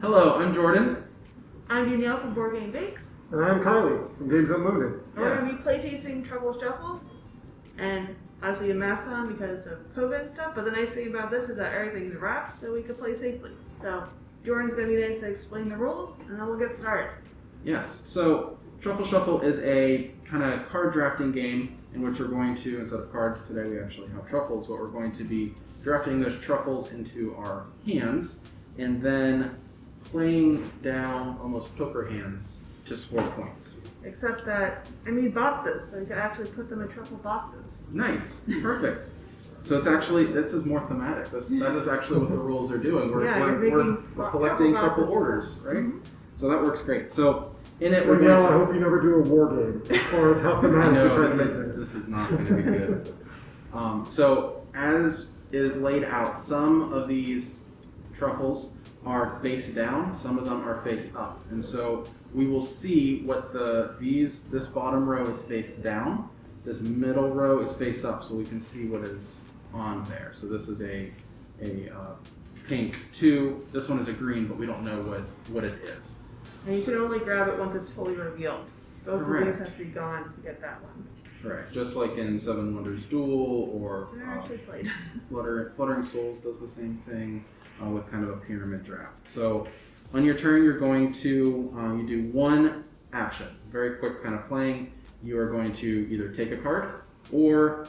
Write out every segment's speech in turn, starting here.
Hello, I'm Jordan. I'm Danielle from Board Game Bakes. And I'm Kylie from Games Unlimited. We're going to be playtasting Truffle Shuffle. And obviously a mask on because of COVID and stuff, but the nice thing about this is that everything's wrapped so we can play safely. So Jordan's going to be nice to explain the rules, and then we'll get started. Yes, so Truffle Shuffle is a kind of card drafting game in which we're going to, instead of cards today, we actually have truffles, but we're going to be drafting those truffles into our hands and then playing down almost poker hands to score points. Except that I need boxes, so you can actually put them in truffle boxes. Nice, perfect. So it's actually, this is more thematic. That is actually what the rules are doing. We're collecting truffle orders, right? Mm-hmm. So that works great. So in it, Danielle, I hope you never do a war game as far as how thematic you try to make it. This is not going to be good. So as is laid out, some of these truffles are face down, some of them are face up, and so we will see what this bottom row is face down, this middle row is face up, so we can see what is on there. So this is a pink 2, this one is a green, but we don't know what it is. And you can only grab it once it's fully revealed. Both Correct. of these have to be gone to get that one. Correct, just like in Seven Wonders Duel or They're actually played. Fluttering Souls does the same thing with kind of a pyramid draft. So on your turn, you're going to, you do one action, very quick kind of playing. You are going to either take a card or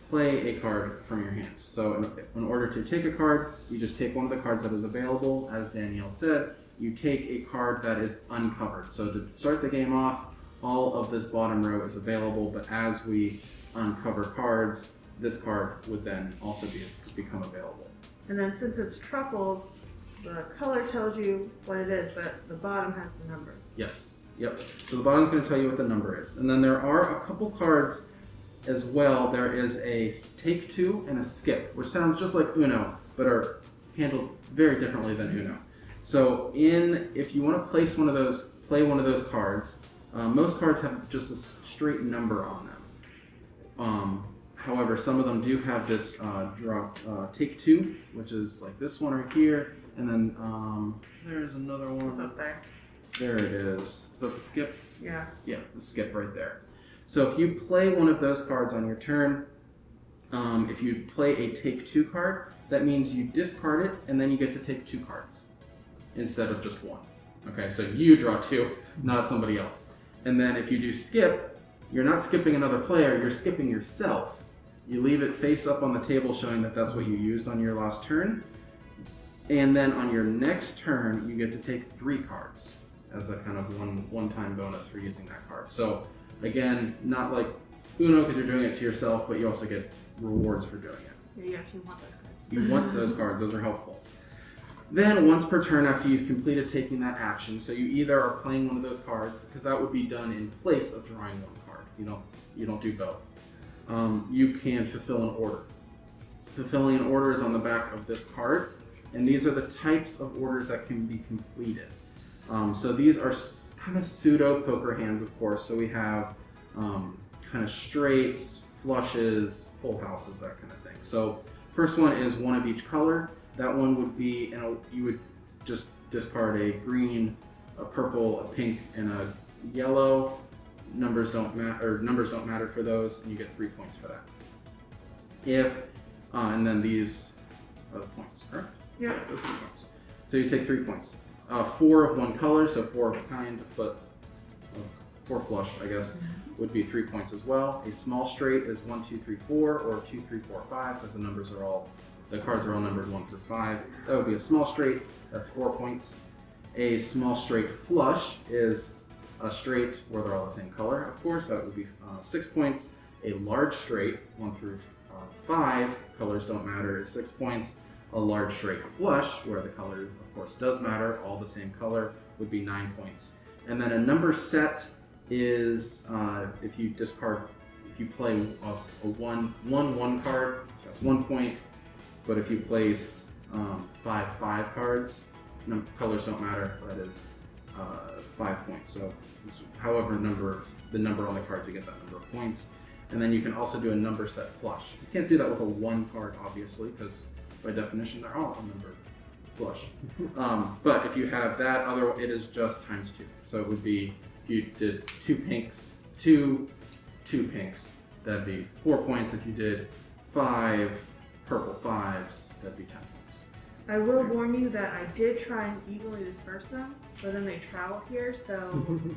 play a card from your hand. So in order to take a card, you just take one of the cards that is available. As Danielle said, you take a card that is uncovered. So to start the game off, all of this bottom row is available, but as we uncover cards, this card would then also become available. And then since it's truffles, the color tells you what it is, but the bottom has the numbers. Yes. Yep. So the bottom's going to tell you what the number is. And then there are a couple cards as well. There is a take 2 and a skip, which sounds just like Uno, but are handled very differently than Uno. So if you want to play one of those cards, most cards have just a straight number on them. However, some of them do have this take 2, which is like this one right here, and then there's another one up there. There it is. Is that the skip? Yeah. Yeah, the skip right there. So if you play one of those cards on your turn, if you play a take 2 card, that means you discard it, and then you get to take 2 cards instead of just 1. Okay, so you draw 2, not somebody else. And then if you do skip, you're not skipping another player, you're skipping yourself. You leave it face up on the table showing that that's what you used on your last turn. And then on your next turn, you get to take 3 cards as a kind of one-time bonus for using that card. So again, not like Uno because you're doing it to yourself, but you also get rewards for doing it. Yeah, you actually want those cards. You want those cards, those are helpful. Then once per turn after you've completed taking that action, so you either are playing one of those cards, because that would be done in place of drawing one card. You don't do both. You can fulfill an order. Fulfilling an order is on the back of this card, and these are the types of orders that can be completed. So these are kind of pseudo poker hands, of course. So we have kind of straights, flushes, full houses, that kind of thing. So first one is one of each color. That one would be, you would just discard a green, a purple, a pink, and a yellow. Numbers don't matter for those, and you get 3 points for that. And then these are the points, correct? Yeah. Those are the points. So you take 3 points. 4 of one color, so 4 of a kind, but 4 flush, I guess, would be 3 points as well. A small straight is 1, 2, 3, 4, or 2, 3, 4, 5, because the cards are all numbered 1 through 5. That would be a small straight, that's 4 points. A small straight flush is a straight where they're all the same color, of course, that would be 6 points. A large straight, 1 through 5, colors don't matter, is 6 points. A large straight flush, where the color, of course, does matter, all the same color, would be 9 points. And then a number set is if you play a 1 card, that's 1 point. But if you place 5 cards, colors don't matter, that is 5 points. So however the number on the card, you get that number of points. And then you can also do a number set flush. You can't do that with a 1 card, obviously, because by definition they're all unnumbered. flush. But if you have that, it is just times 2. So it would be, if you did 2 pinks, two pinks, that'd be 4 points. If you did 5 purple 5s, that'd be 10 points. I will warn you that I did try and evenly disperse them, but then they traveled here, so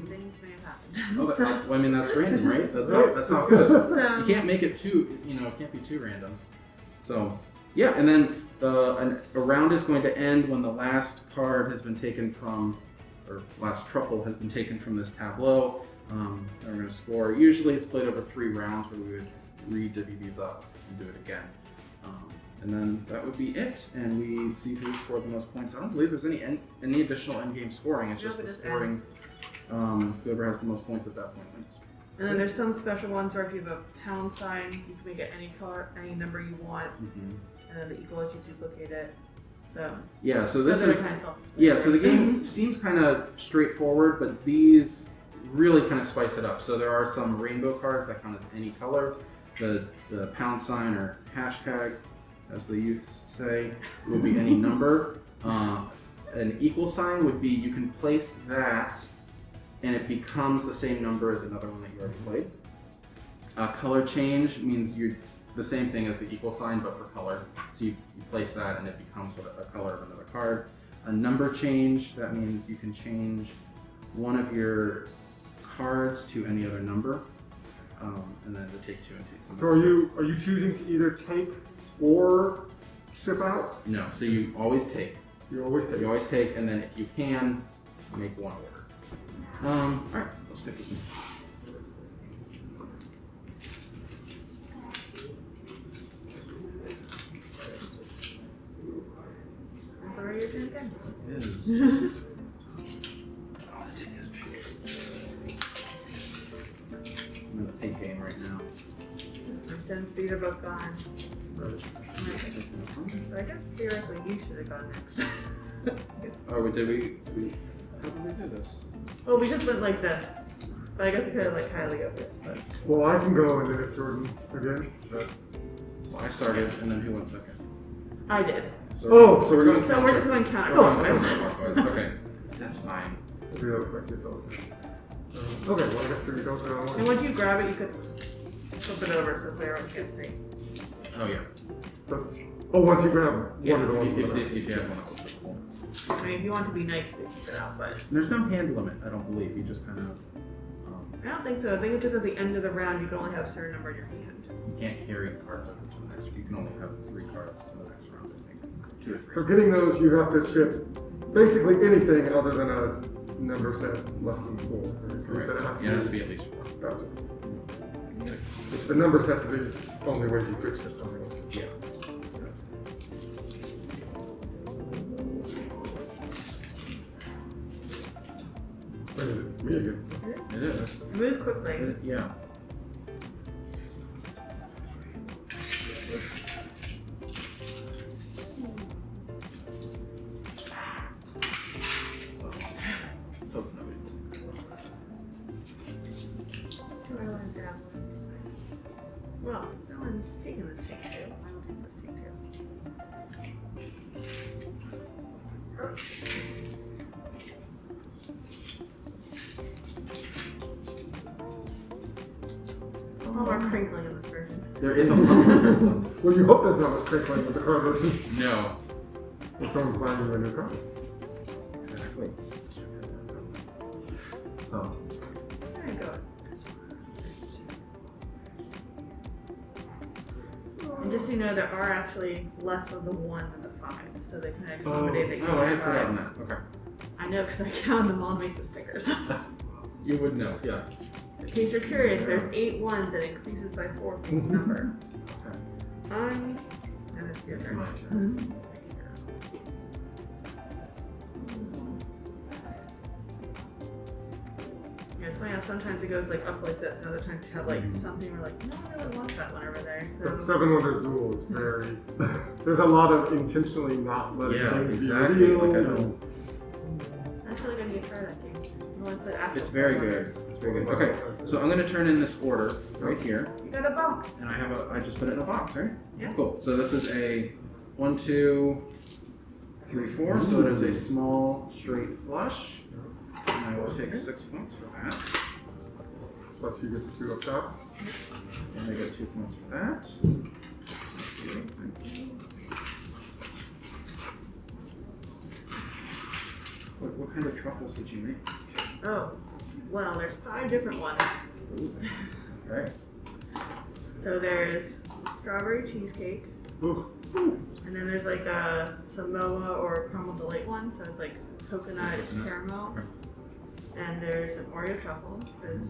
things may have happened. Oh, So- well, I mean, that's random, right? That's how it goes. You can't make it too, it can't be too random. So, yeah, and then a round is going to end when the last card has been taken from, or last truffle has been taken from this tableau. And we're going to score. Usually it's played over 3 rounds where we would re-divvy these up and do it again. And then that would be it, and we'd see who scored the most points. I don't believe there's any additional endgame scoring. It's just the scoring. Whoever has the most points at that point wins. And then there's some special ones where if you have a pound sign, you can make it any color, any number you want, and then the equal lets you duplicate it. So yeah, so this those are is kind of self-explanatory. so the game seems kind of straightforward, but these really kind of spice it up. So there are some rainbow cards that count as any color. The pound sign or hashtag, as the youths say, would be any number. An equal sign would be you can place that and it becomes the same number as another one that you already played. Color change means you're the same thing as the equal sign but for color. So you place that and it becomes a color of another card. A number change, that means you can change one of your cards to any other number. And then to take 2 and 2. So are you choosing to either take or ship out? No, so you always take. You always take. You always take, and then if you can, make one order. Alright, let's stick with me. That's already your turn again. It is. Oh, the tin is pink. I'm in the pink game right now. Since these are both gone. So I guess theoretically you should have gone next. Oh, did we how did we do this? Well, we just went like this. But I guess we could have like Kylie over it. But Well, I can go and then it's Jordan again. Well, I started, and then who went second? I did. So Oh, so we're going So we're just going We're counterclockwise. going counterclockwise. Okay, that's fine. Okay, well, I guess we don't know. And once you grab it, you could flip it over so everyone can see. Oh yeah. Oh, once you grab one Yeah. of the ones. If you have one that was cool. I mean, if you want to be nice, you can keep it out, but There's no hand limit, I don't believe. You just kind of I don't think so. I think it's just at the end of the round, you can only have a certain number in your hand. you can't carry cards over to the next. You can only have 3 cards to the next round, I think. 2 or 3. So getting those, you have to ship basically anything other than a number set less than 4. You said it has to Yeah, it has to be at least 4. Gotcha. If the number set's the only way you could ship something. Yeah. Wait a minute, me again. It is. It moves quickly. Yeah. So nobody. Well, since no one's taking this take 2, I will take this take 2. Oh, we're crinkling in this version. There is a little. Well, you hope there's not much crinkling with the card version. No. If someone's buying you a new card. Exactly. So. There you go. And just so you know, there are actually less of the 1 than the 5, so they kind of accommodate the Oh, I had 5. forgotten that. Okay. I know because I counted them all to make the stickers. You would know, yeah. In case you're curious, there's 8 ones and it increases by 4 for each number. Okay. And it's your It's turn. my turn. Yeah, it's funny how sometimes it goes like up like this, and other times you have like something where like, no, I really want that one over there. That So 7 Wonders duel is very. There's a lot of intentionally not letting Yeah, things exactly. be real. Like I don't. I feel like I need to try that game. You want to play after It's very good. It's very good. Okay, so I'm gonna turn in this order right here, You got a box. and I just put it in a box, right? Yeah. Cool. So this is a 1, 2, 3, 4, so that is a small straight flush. And I will take 6 points for that. Plus you get the 2 up top. And I get 2 points for that. What kind of truffles did you make? Oh, well, there's 5 different ones. Okay. So there's strawberry cheesecake, Ooh. and then there's like a Samoa or caramel delight one, so it's like coconut caramel. And there's an Oreo truffle, because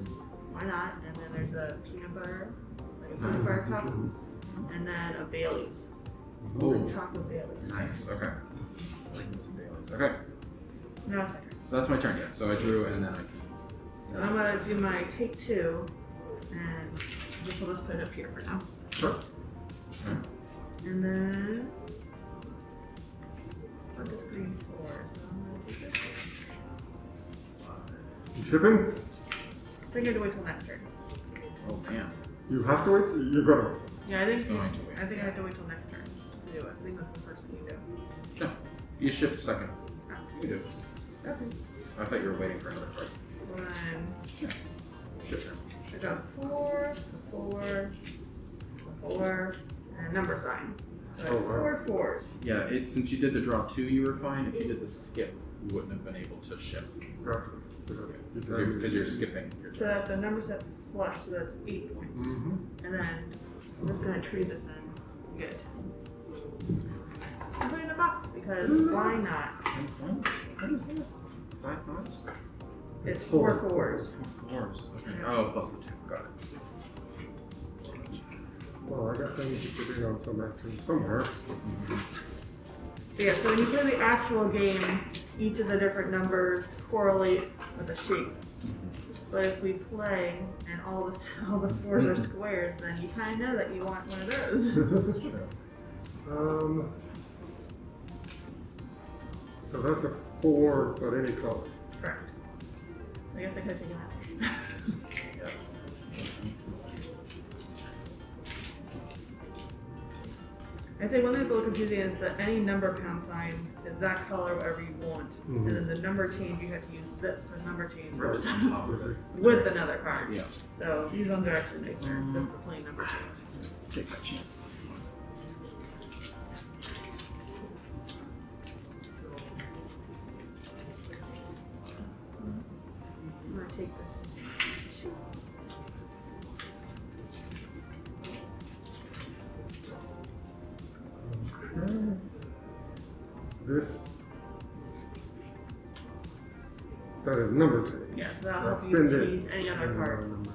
why not? And then there's a peanut butter, like a peanut butter cup, and then a Bailey's. Oh, Chocolate Bailey's. nice. Okay. I like some Baileys. Okay. No, So that's my turn, yeah. So I drew and then I. so I'm gonna do my take 2, and this will just put it up here for now. Sure. And then what is green for? So I'm gonna do this. You shipping? I think I have to wait till next turn. Oh man. You have to wait? You're gonna wait. Yeah, I think Going to wait. I think I have to wait till next turn to do it. I think that's the first thing you do. No. You ship second. Oh. You do. Okay. I thought you were waiting for another card. One. Ship them. I got 4, 4, 4, and a number sign. So I have Oh, wow. 4 4s. Yeah, since you did the draw 2, you were fine. If you did the skip, you wouldn't have been able to ship. Gotcha. Because you're skipping your So turn. that the number set flush, so that's 8 points. Mm-hmm. And then I'm just gonna trade this in. Good. I'm putting it in a box because why not? 10 points? What is that? 5 fives? It's 4 4s. 4 fours. Okay. Yeah. Oh, plus the 2. Got it. Well, I got things to put in on some action somewhere. Yeah, so when you play the actual game, each of the different numbers correlate with a shape. But if we play and all the 4s are squares, then you kind of know that you want one of those. So that's a 4, but any color. Correct. I guess I could have taken that. Yes. I say one thing that's a little confusing is that any number pound sign is that color whatever you want. And then the number change, you have to use the number change Rose with on top of it. another card. Yeah. So these ones are actually nicer. Just the plain number change. Take that chance. I'm gonna take this. This. That is number change. Yeah, so that'll help you Spend it. change any other card.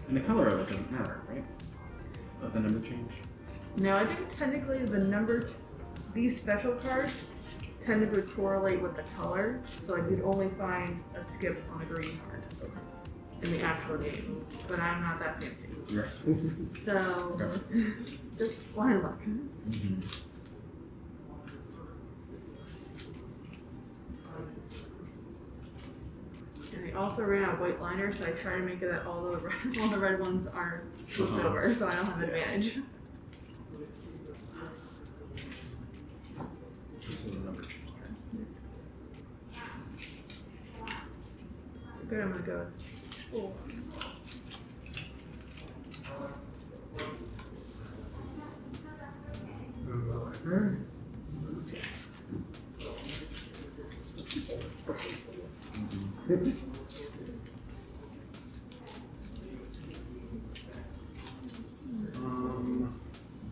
And the color of it doesn't matter, right? So the number change. No, I think technically these special cards technically correlate with the color. So like you'd only find a skip on a green card in the actual game. But I'm not that fancy. Right. So just blind luck. And I also ran out of white liner, so I try to make it that all the red ones are flipped over, so I don't have advantage. This is a number change. Good, I'm gonna go with 4. Okay.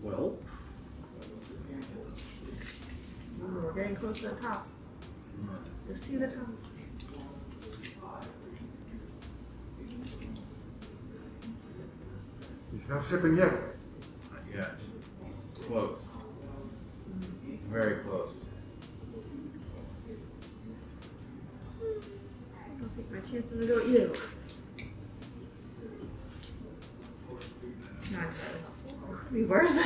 Well. Ooh, we're getting close to the top. Just see the top. He's not shipping yet. Not yet. Close. Very close. I'll take my chances and go at you. Not entirely helpful. Could be worse.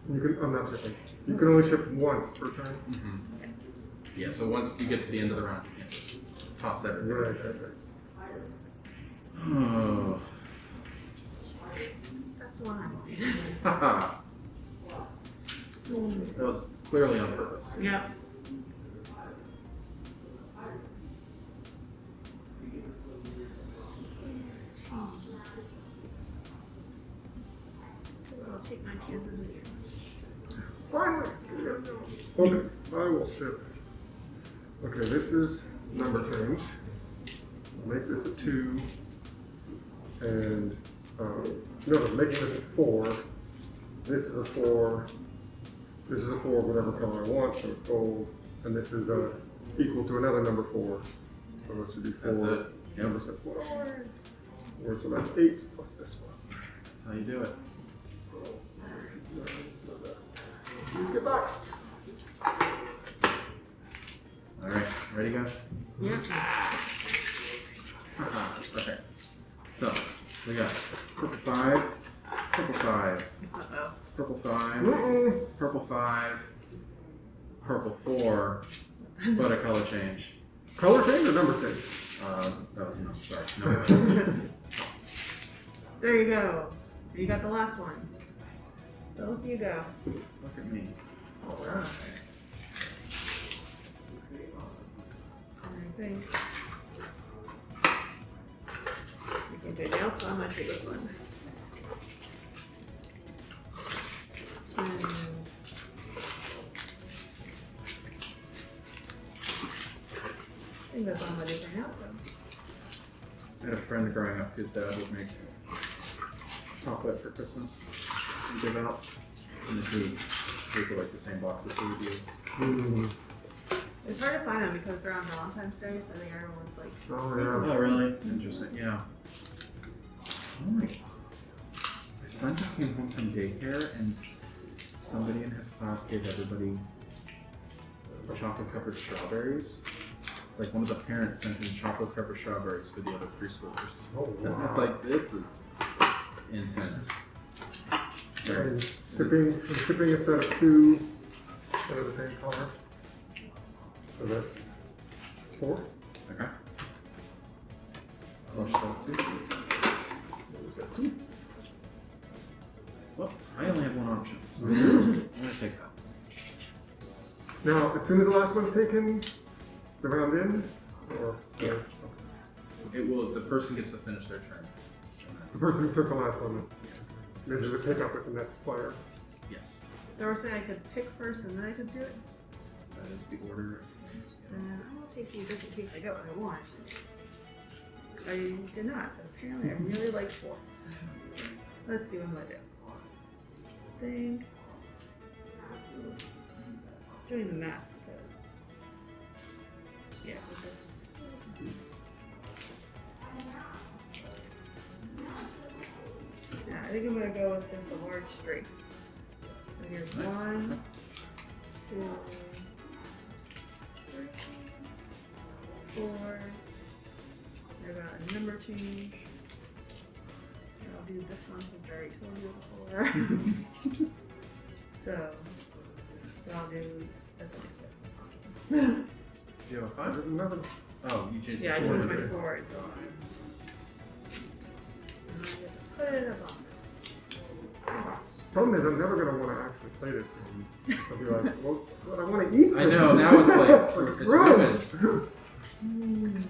I'm not shipping. You can only ship once per turn. Yeah, so once you get to the end of the round, you can't just toss everything. Right. Oh. That's the one I wanted. Haha. That was clearly on purpose. Yep. I'll take my chances again. Finally! Okay, I will ship. Okay, this is number change. I'll make this a 2. And, no, I'm making this a 4. This is a 4. This is a 4, whatever color I want, so it's gold. And this is equal to another number 4. So that should be 4. That's it. Yep. Number set 4. So that's 8 plus this one. That's how you do it. Please get boxed. Alright, ready guys? Yep. Okay. So, we got purple 5, purple 5, Uh-oh. purple 5, purple 5, purple 4, but a color change. Color change or number change? That was no, sorry, number change. There you go. You got the last one. So look you go. Look at me. Alright, thanks. You can do nails, so I'm gonna take this one. I think that's all I'm gonna do for now, so. I had a friend growing up whose dad would make chocolate for Christmas and give out. And these are like the same boxes we would use. It's hard to find them because they're on Valentine's Day, so I think everyone's like, Oh, yeah. Oh, really? Interesting, yeah. Oh my son just came home from daycare and somebody in his class gave everybody chocolate covered strawberries. Like one of the parents sent in chocolate covered strawberries for the other preschoolers. Oh, wow. And it's like, this is intense. I'm shipping a set of 2 that are the same color. So that's 4. Okay. Flush that too. There's that 2. Well, I only have one option. So I'm gonna take that. Now, as soon as the last one's taken, the round ends? Or Yeah. It will. The person gets to finish their turn. the person who took the last one, this is a pick up with the next player. Yes. they were saying I could pick first and then I could do it. That is the order. And I'll take you just in case I got what I want. I did not, but apparently I really like 4. Let's see what I'm gonna do. Think. Doing the math because. Yeah. Yeah, I think I'm gonna go with just a large straight. So here's Nice. 1, 2, 3, 4. I got a number change. And I'll do this one since I already told you before. So I'll do that's like 6. Do you have a 5? Nothing. Oh, you changed Yeah, I the changed 4. my forward. So and I get to put it up on. Problem is, I'm never going to want to actually play this game. I'll be like, well, what I want to eat. I know, now it's like, it's ruined.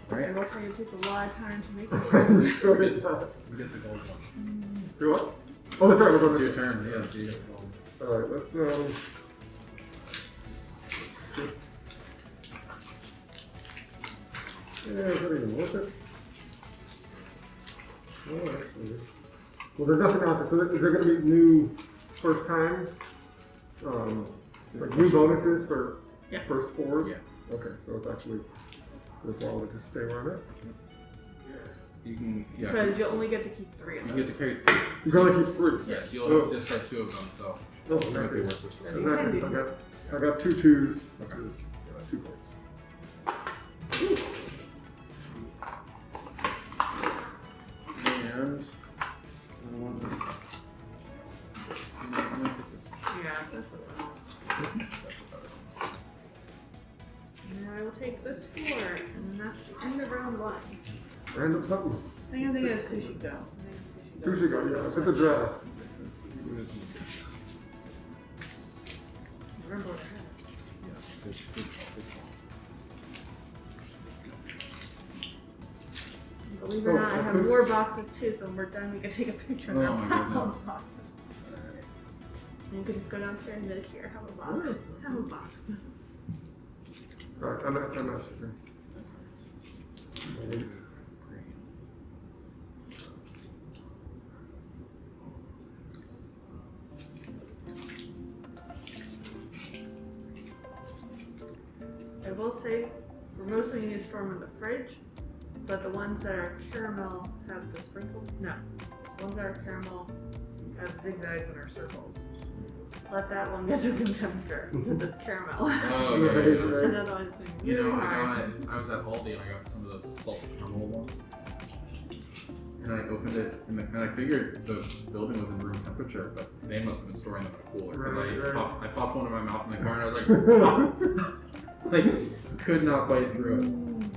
Right. And what time it takes a lot of time to make it. Sure it does. You get the gold one. Do what? Oh, that's right. We're It's going your to. turn, yeah, so you get the gold. All right, let's yeah, is that even worth it? Oh, actually. Well, there's nothing else. So is there going to be new first times? Like new bonuses for Yeah. first 4s? Yeah. Okay, so it's actually worthwhile to just stay where I'm at. You can, yeah. Because you only get to keep 3 of You them. get to carry. You can only keep 3. Yes, you'll Oh. discard 2 of them, so Oh, it might be okay. worth it. In that case, I got 2 2s, which is 2 points. And I want to. I'm gonna pick this. Yeah, that's the one. And I will take this 4, and then that's the end of round 1. Random something. I think I'm thinking of Sushi Go. Sushi Go, yeah. It's a draft. Remember what I had. Believe it or not, I have more boxes too, so when we're done, we can take a picture of Oh all my the goodness. boxes. And you could just go downstairs and be like, here, have a box. Have a box. Alright, I'm not sure. Wait. I will say, for most of you need to store them in the fridge, but the ones that are caramel have the sprinkles. No, the ones that are caramel have zigzags and are circles. Let that one get to room temperature because it's caramel. Oh, Right, yeah. right. And otherwise, it's gonna be You know, really hard. I was at Aldi and I got some of those salted caramel ones. And I opened it and I figured the building was in room temperature, but they must have been storing them in a cooler. Because Right. I popped one in my mouth in the car and I was like, "Ah!" Like, could not bite through it.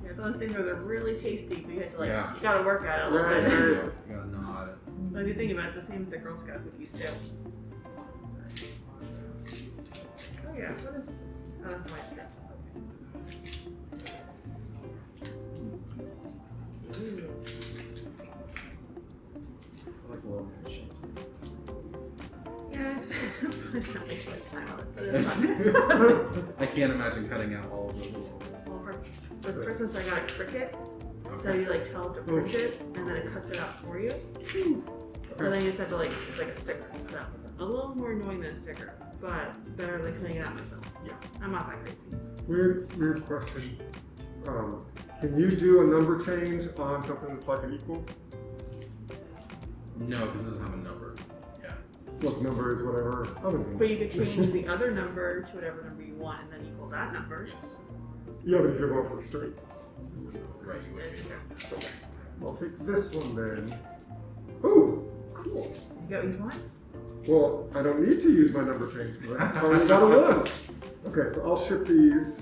Yeah, it's one of those things where they're really tasty, but you have to like, Yeah. you gotta work at it a little Right, bit. right. You gotta gnaw at it. But if you think about it, it's the same as the Girl Scout cookies too. Oh yeah, what is this? Oh, that's my strip. Ooh. I like little shapes. Yeah, it's not making much time on it, but it's fun. I can't imagine cutting out all of those little Well, for Christmas, I got a Cricut. So you like tell it to print it, and then it cuts it out for you. So then you just have to like, it's like a sticker. So a little more annoying than a sticker, but better than cutting it out myself. Yeah. I'm not that crazy. Weird question. Can you do a number change on something that's like an equal? No, because it doesn't have a number. Yeah. Well, the number is whatever other thing. But you could change the other number to whatever number you want, and then equal that number. Yes. Yeah, but if you're going for a straight. Right, you would be. I'll take this one then. Ooh, cool. You got what you want? Well, I don't need to use my number change for that. I only got a one. Okay, so I'll ship these.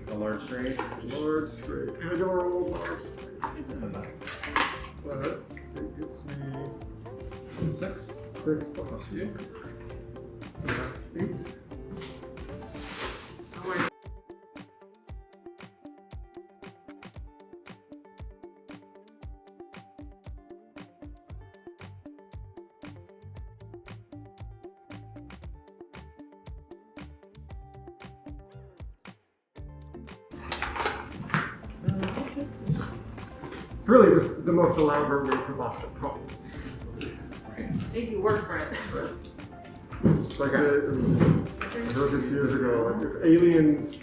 A large straight. Large straight. Regular old large straight. But it gets me 6. 6 plus 2. And that's 8. Don't worry. It's really just the most elaborate way to box up truffles. Right. Make you work for it. It's like I heard this years ago. Like if aliens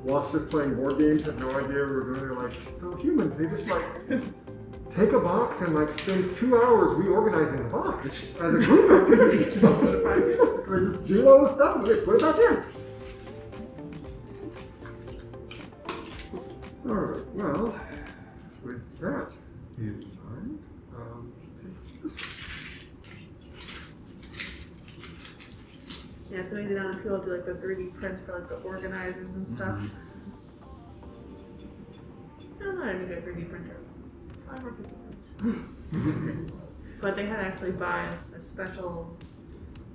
watched us playing board games, had no idea we were doing, they're like, so humans, they just like take a box and like spend 2 hours reorganizing the box as a group activity. They just do all this stuff and they put it back in. Alright, well, with that in mind, take this one. Yeah, so maybe down the field do like the 3D print for like the organizers and stuff. I'm not even a 3D printer. I work with But they had to actually buy a special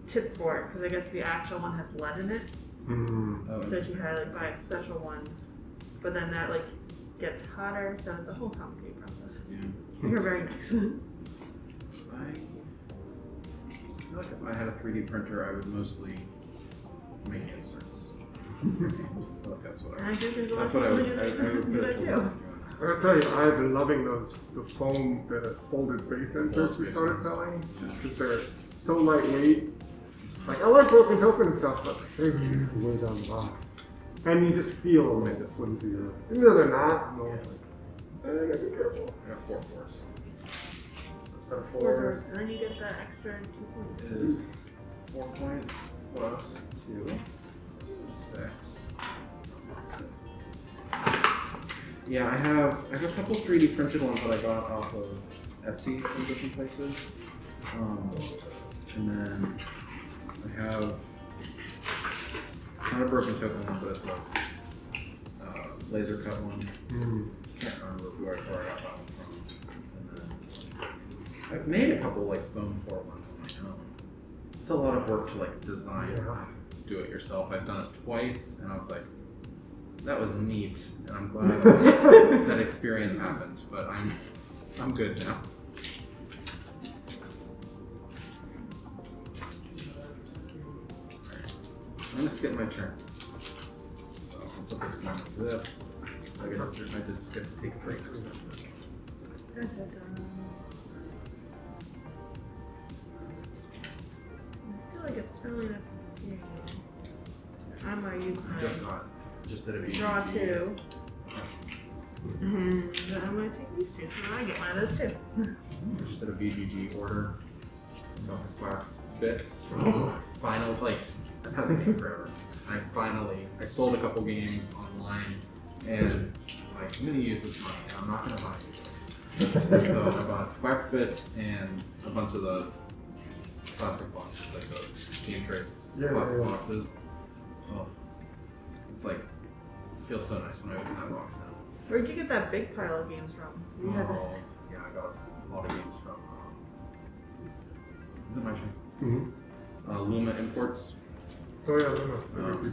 tip for it because I guess the actual one has lead in it. Oh, So you had to like buy a special one. But then that like gets hotter, so it's a whole complicated process. yeah. You're very nice. I feel like if I had a 3D printer, I would mostly make inserts. I feel like that's what And I I would. think there's a lot That's of what I people would. I would do put that it too. to. I gotta tell you, I've been loving the foam, the folded space inserts we space started ones. selling, just because they're so lightweight. Like, I like broken token and stuff, but they really weigh down the box. And you just feel a little flimsier. Even though they're not, I'm always like, I gotta be careful. I got 4 fours. So Four four. doors, and then you get the extra 2 points. It is 4 points plus 2. 6. Yeah, I have a couple 3D printed ones that I got off of Etsy from different places. And then I have, it's not a broken token one, but it's a laser cut one. can't remember where I got that one from. And then I've made a couple like foam fort ones on my own. It's a lot of work to like design, do it yourself. I've done it twice, and I was like, that was neat, and I'm glad that experience happened. But I'm good now. I'm gonna skip my turn. So I'll put this one with this. I just get to take a break. I feel like it's early enough. I'm gonna use Just did a BGG. draw 2. And I'm gonna take these 2, so I get one of those too. Just did a BGG order. Wax bits. Final, like, I've had the game forever. And I sold a couple games online, and it's like, I'm gonna use this money, and I'm not gonna buy it. So I bought wax bits and a bunch of the plastic boxes, like the game tray plastic boxes. Oh, it's like, it feels so nice when I open that box now. Where'd you get that big pile of games from? Yeah, I got a lot of games from. Is it my turn? Mm-hmm. Luma Imports. Oh yeah, Luma.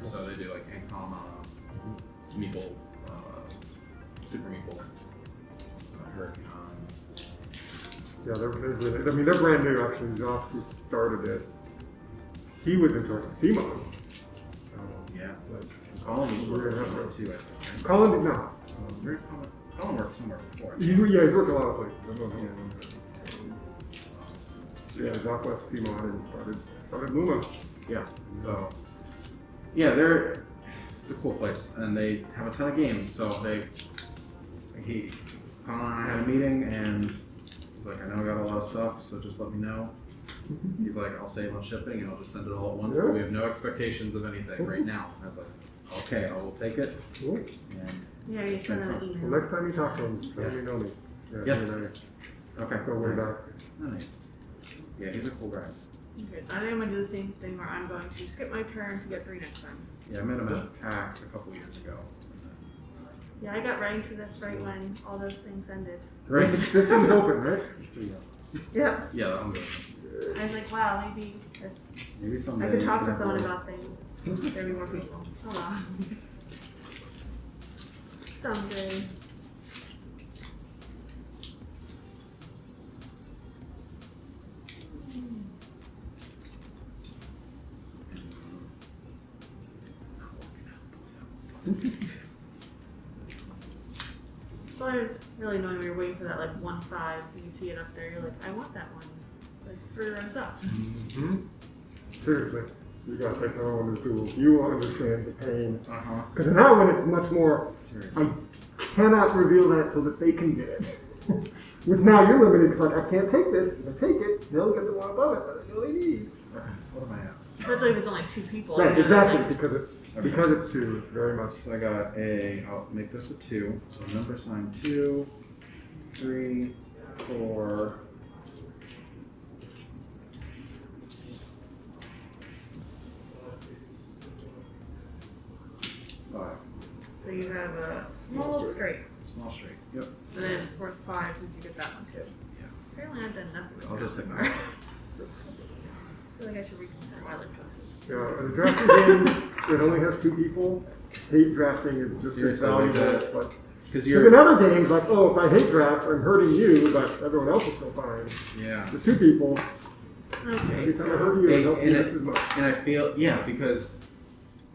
So they do like Ankama, Meeple, Super Meeple, Hurricane. Yeah, they're really, I mean, they're brand new actually. Josh, who started it, he was in charge of CMON. Yeah. Colin used to work at Simon too, I think. Right? Colin did not. Colin worked somewhere before. He's worked a lot of places. Yeah, Josh left CMON and started Luma. Yeah. So, yeah, it's a cool place, and they have a ton of games. So Colin and I had a meeting, and he's like, I know I got a lot of stuff, so just let me know. He's like, I'll save on shipping, and I'll just send it all at once, but we have no expectations of anything right now. I was like, okay, I will take it. Cool. Yeah, you send them an email. Well, next time you talk to him, let me know me. Yeah, Yes. Okay. Go way back. Nice. Yeah, he's a cool guy. Okay, so I think I'm gonna do the same thing where I'm going to skip my turn to get 3 next time. Yeah, I met him at PAX a couple years ago. Yeah, I got right into this right when all those things ended. Right. This thing's open, right? Yeah. Yeah, that one's good. I was like, wow, maybe Someday I could talk you to can someone have about things. There'd be more people. Oh wow. Someday. So it's really annoying when you're waiting for that like 1-5 and you see it up there. You're like, I want that one. But it's 3 rows up. Mm-hmm. Seriously, you gotta take another one of those tools. You will understand the pain. Because in that one, it's much more. Seriously. I cannot reveal that so that they can get it. With now, you're limited. It's like I can't take this. If I take it, they'll get the one above it that I really need. What am I at? Especially if it's only 2 people. Right, you know, exactly. like- Because it's 2. It's very much. So I got I'll make this a 2. So number sign 2, 3, 4. So you have a small straight. Small straight. Yep. And then it's worth 5 since you get that one too. Yeah. Apparently I've done nothing with I'll just take that. mine. I feel like I should reconsider my life choices. Yeah, a drafting game that only has 2 people. Hate drafting is just as Seriously, valuable. like But Because in other games, like, oh, if I hate draft, I'm hurting you, but everyone else is still fine. Yeah. The 2 people, Okay. every time I hurt you, it helps you just as much. And I feel, because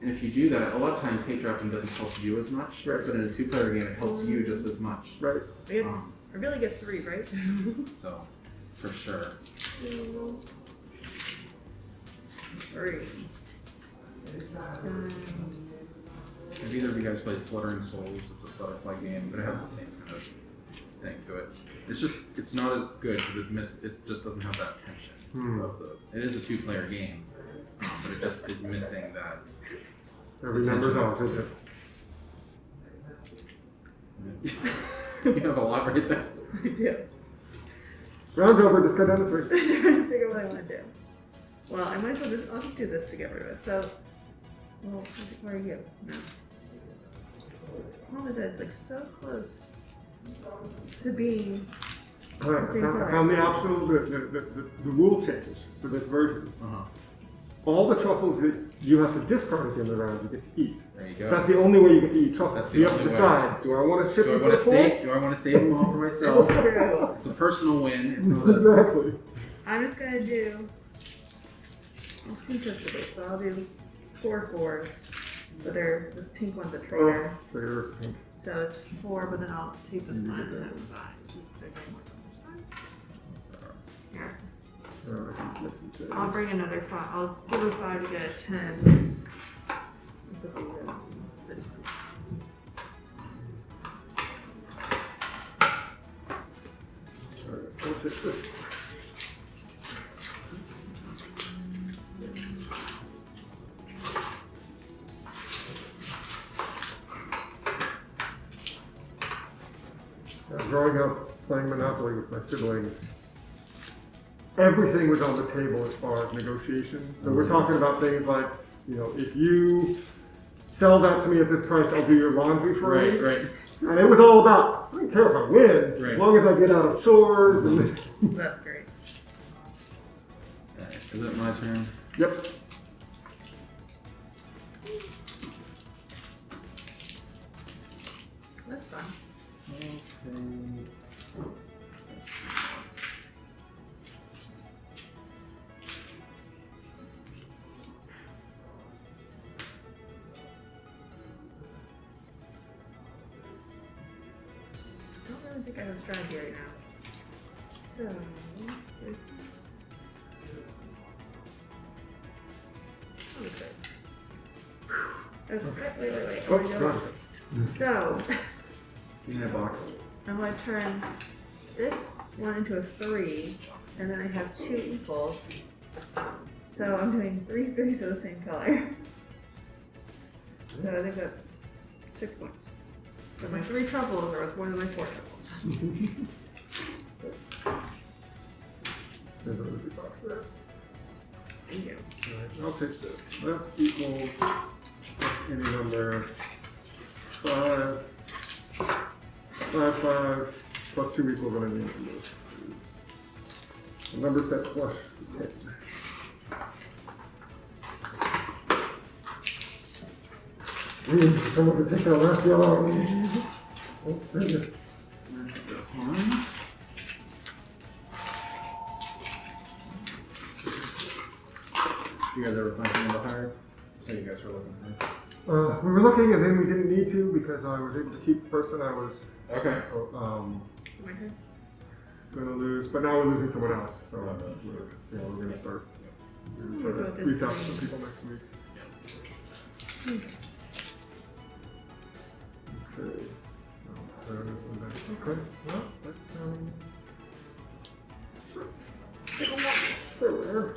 if you do that, a lot of times hate drafting doesn't help you as much, Right. but in a 2-player game, it helps you just as much. Right. I really get 3, right? So, for sure. 2, 3. Have either of you guys played Fluttering Souls? It's a butterfly game, but it has the same kind of thing to it. It's not as good because it just doesn't have that tension. It is a 2-player game, but it just is missing that. Every number's off, isn't it? You have a lot right there. I do. Round's over, just go down to 3. I'm trying to figure out what I want to do. Well, I might as well I'll just do this to get rid of it. So, well, where are you? No. The problem is that it's like so close to being I found the optional, the rule change for this version. All the truffles that you have to discard at the end of the round, you get to eat. There you go. That's the only way you get to eat truffles. That's So you the have to only decide, do I want to ship Do I them want for to save? points? Do I want to save them all for myself? true. It's a personal win. It's not a, Exactly. I'm just gonna do. I'll think of this, so I'll do 4 4s. But this pink one's a traitor. Oh, traitor is pink. So it's 4, but then I'll take this one and have 5. Here. I'll bring another 5. I'll give a 5 to get a 10. Alright, I'll take this. Growing up playing Monopoly with my siblings, everything was on the table as far as negotiation. So we're talking about things like, you know, if you sell that to me at this price, I'll do your laundry for right, you. right. And it was all about, I don't care if I win, Right. as long as I get out of chores. And That's great. Is it my turn? Yep. That's fun. Okay. Let's see. I don't really think I have a strategy right now. So, wait. Oh, Where we go? God. So, Give me that box. I'm going to turn this one into a 3, and then I have 2 equals. So I'm doing 3 3s of the same color. So I think that's 6 points. So my 3 truffles are worth more than my 4 truffles. There's another big box there. Thank you. Alright, I'll take this. That's equals, that's any number, 5, plus 2 equals any number. The number set flush 10. Someone could take that last yellow. Oh, there you go. This one. You guys ever find something to hire? So you guys were looking for. We were looking and then we didn't need to because I was able to keep the person I was Okay. My turn? going to lose, but now we're losing someone else. So we're going to start. We're going to try to reach out to some people next week. Okay. So there it is. Okay. Well, let's there.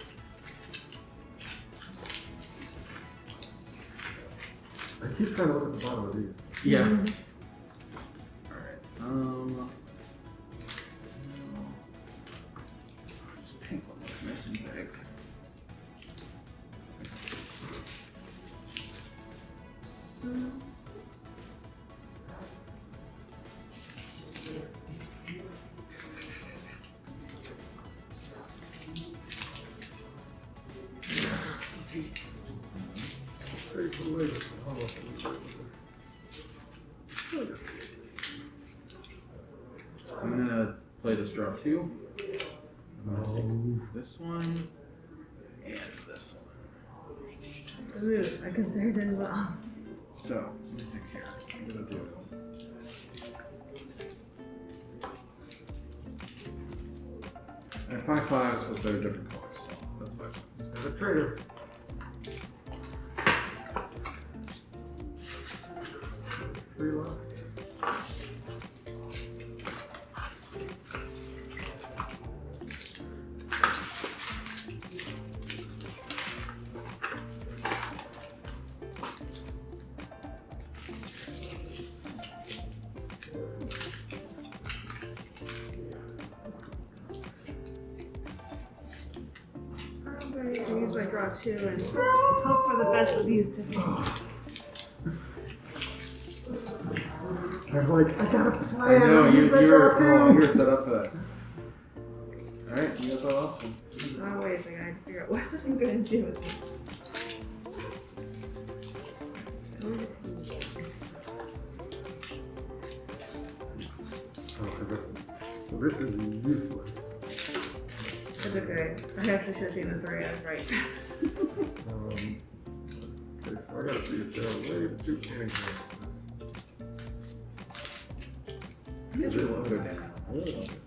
I keep trying to look at the bottom of these. Yeah. Mm-hmm. Alright. This pink one looks nice and big. Save for later. I'm gonna play this drop 2. I'm gonna pick this one and this one. Ooh, I considered it as well. So, let me think here. I'm gonna do I have 5 5s, but they're different colors, so that's 5 5s. There's a traitor. Three left. I'm going to use my draw 2 and hope for the best with these different. I was like, I got a plan. I know, I'm you gonna make were that too. set up for that. Alright, you got the last one. Oh, wait a second. I have to figure out what I'm going to do with this. Okay, so this is useless. It's okay. I actually should have seen the 3. I was right. Okay, so I gotta see if there's a way to do anything with this. Just go down. I really like it.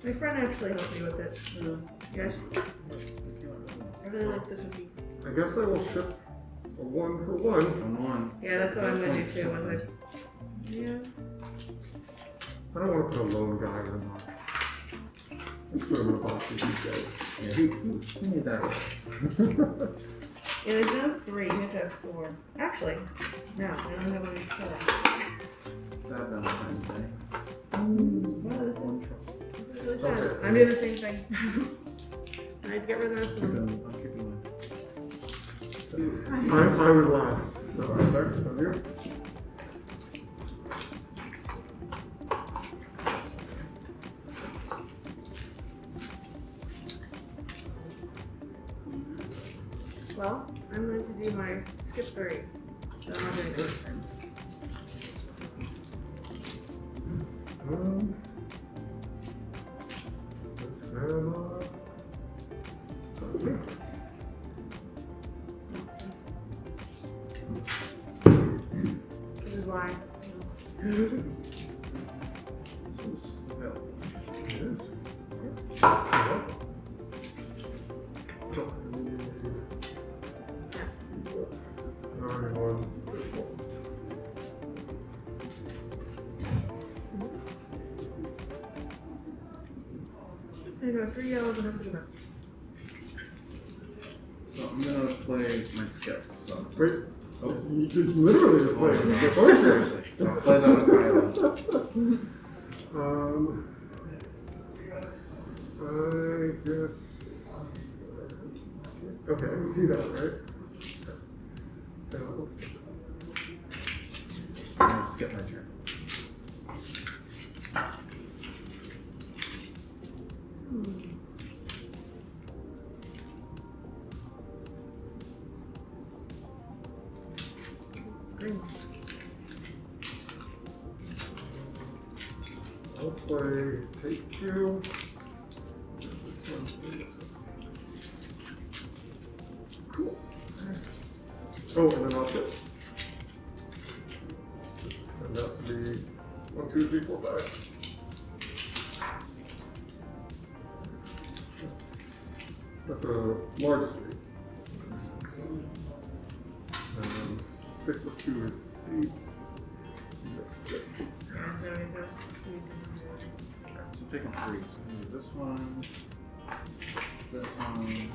My friend actually helped me with it. Yes. I really like this cookie. I guess I will ship a 1 for 1. 1. Yeah, that's what I'm going to do too. Was it? Yeah. I don't want to put a lone guy in a box. Let's put him in a box with these guys. Yeah, who made that? Yeah, there's no 3. You have to have 4. Actually, no. I don't have any 4. Sad Valentine's Day. Wow, this one's really sad. Okay. I'm doing the same thing. I'd get rid of the rest of them. I'm keeping I was last. So mine. Start. so you. Well, I'm going to do my skip 3. So I'm not doing it this time. This is why. This was available. I got 3 yellows and a blue. So I'm gonna play my skip. So Wait, oh, you just literally just played oh, the bunch. seriously. So I'll play that on Kylie. I guess. Okay, I can see that, right? I'm gonna skip my turn. Green. I'll play take 2. This one, this one. Cool. Oh, and then I'll ship. Turned out to be 1, 2, 3, 4, 5. That's a large street. 6 plus 2 is 8. That's good. And then we just So I'm taking 3. So I'm gonna do this one. This one.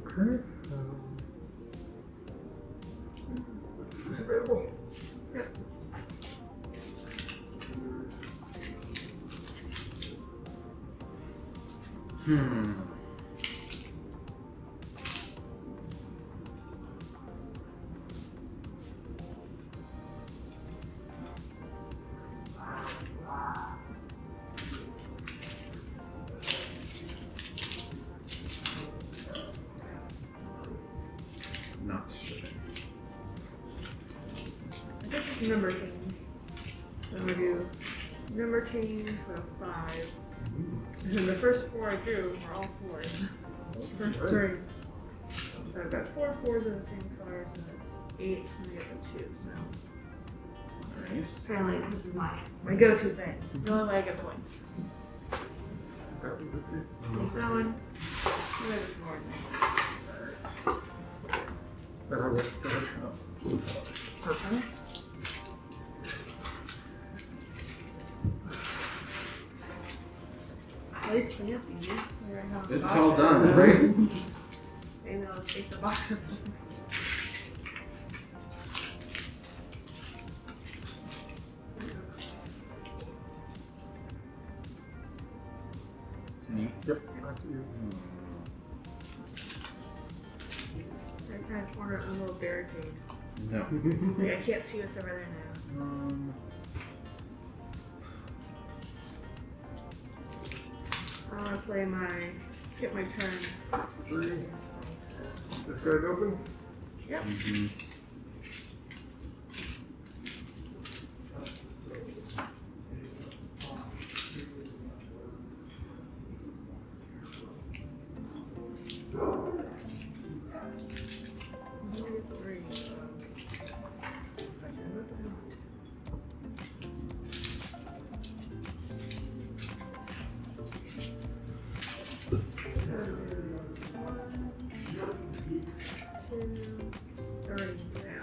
Okay. Is it available? Not shipping. I guess it's number change. So I'm gonna do number change for a 5. And then the first 4 I drew were all 4s. First 3. So I've got 4 4s of the same color, so that's 8, and I get the 2, so Alright. apparently this is my go-to thing. The only way I get points. That was it. Take that one. Maybe there's more in there. Then I will go ahead. Purple. Nice fancy. It's all done, right? Maybe I'll just take the boxes. It's me. Yep, back to you. I kind of cornered a little barricade. No. Like, I can't see what's over there now. I want to play get my turn. 3. This guy's open. Yep.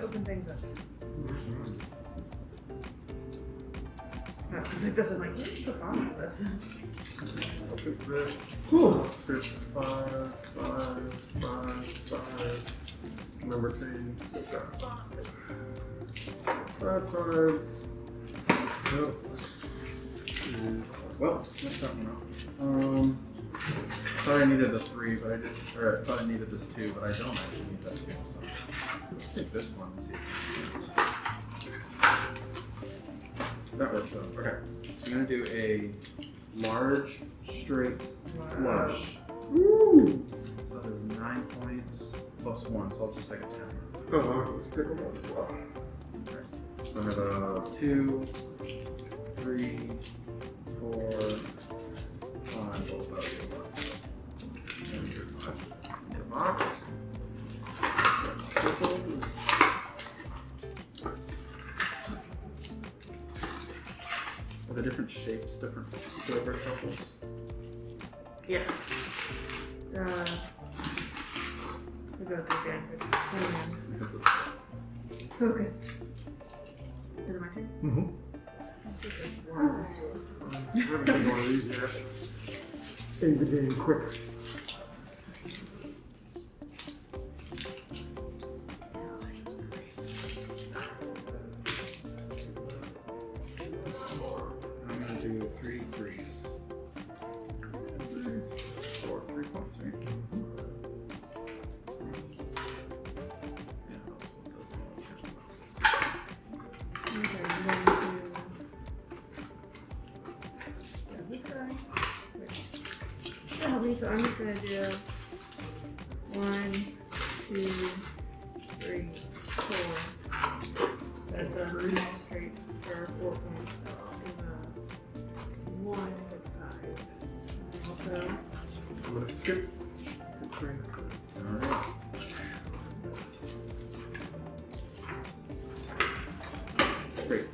Open things up. Because it doesn't like, where's the bottom of this? I'll take this. Whew. This is 5, 5, 5, 5. Number 10. 5 5s. No. Well, just messed that one up. Thought I needed the 3, but I didn't. Or I thought I needed this 2, but I don't actually need that 2. So let's take this one and see if it that works though. Okay. So I'm gonna do a large straight flush. Woo! So that is 9 points plus 1, so I'll just take a 10. Oh, I was supposed to pick one as well. Okay. So I'm at a 2, 3, 4, 5. Well, that'll be a 1. Need a box. Are the different shapes different flavor truffles? Yeah. We'll go through again. Focused. Is it my turn? Mm-hmm. I haven't done one of these yet. End the game quick. I'm gonna do 3 threes. 4, 3 points, right? Okay, I'm going to this guy. So I'm just gonna do 1, 2, 3, 4. That's a small straight for 4 points. So I'll do a 1 with 5. And also, I'm gonna skip. Alright. Great.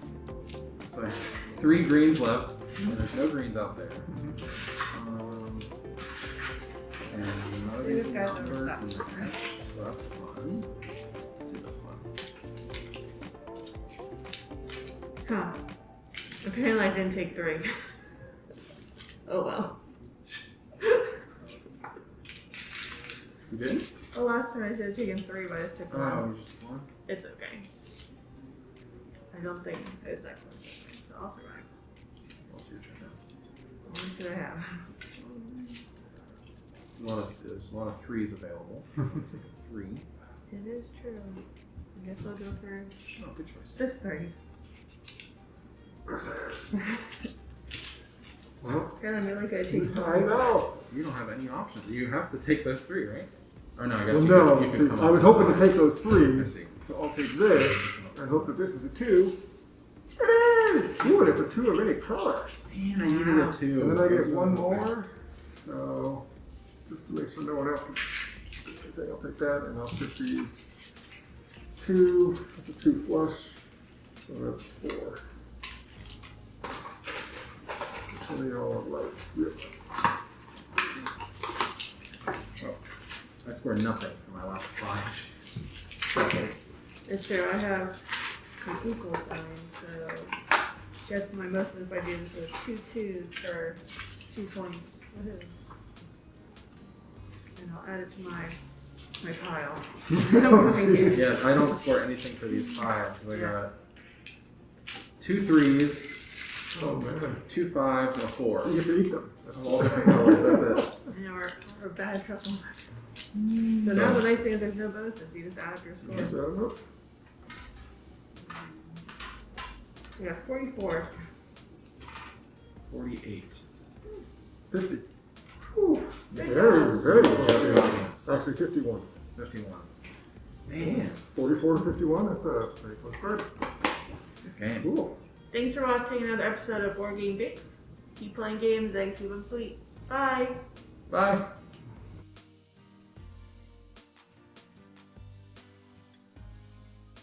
So I have 3 greens left, and there's no greens out there. And none of these These guys are numbers, stuck. so that's fun. Let's do this one. huh. Apparently I didn't take 3. Oh well. You didn't? The last time I should have taken 3, but I just took 1. Oh, just 1? It's okay. I don't think it's that close. So I'll survive. What's your turn now? What should I have? There's a lot of 3s available. 3. It is true. I guess I'll go for Oh, good choice. this 3. Well, God, I'm really good at taking I know. You don't have any options. You have to take those 3, right? Or no, I guess Well, you no. could, you See, could come I up was with hoping to five. take those I 3. see. So I'll take this. I hope that this is a 2. It is! Ooh, and it's a 2 of any color. Man, I needed a 2. And then I get 1 more. So, just to make sure no one else can take it, I'll take that and I'll shift these 2. That's a 2 flush. So that's 4. So they all are like, yep. Oh, I scored nothing for my last 5. It's true. I have some equal signs, so I guess my most if I do this is 2 2s for 2 points. Woohoo. And I'll add it to my my pile. Yeah, I don't score anything for these piles. I got 2 3s, Oh man. 2 5s, and a 4. You get to eat them. Of all different colors, that's it. I know we're bad truffle. So now the nice thing is there's no bonuses. You just add your score. Just add them up. We got 44. 48. 50. Whew, Very Just good. got me. Actually, 51. 51. Man. 44 to 51, that's a pretty close spread. Okay. Cool. Thanks for watching another episode of Board Game Bakes. Keep playing games and keep them sweet. Bye. Bye.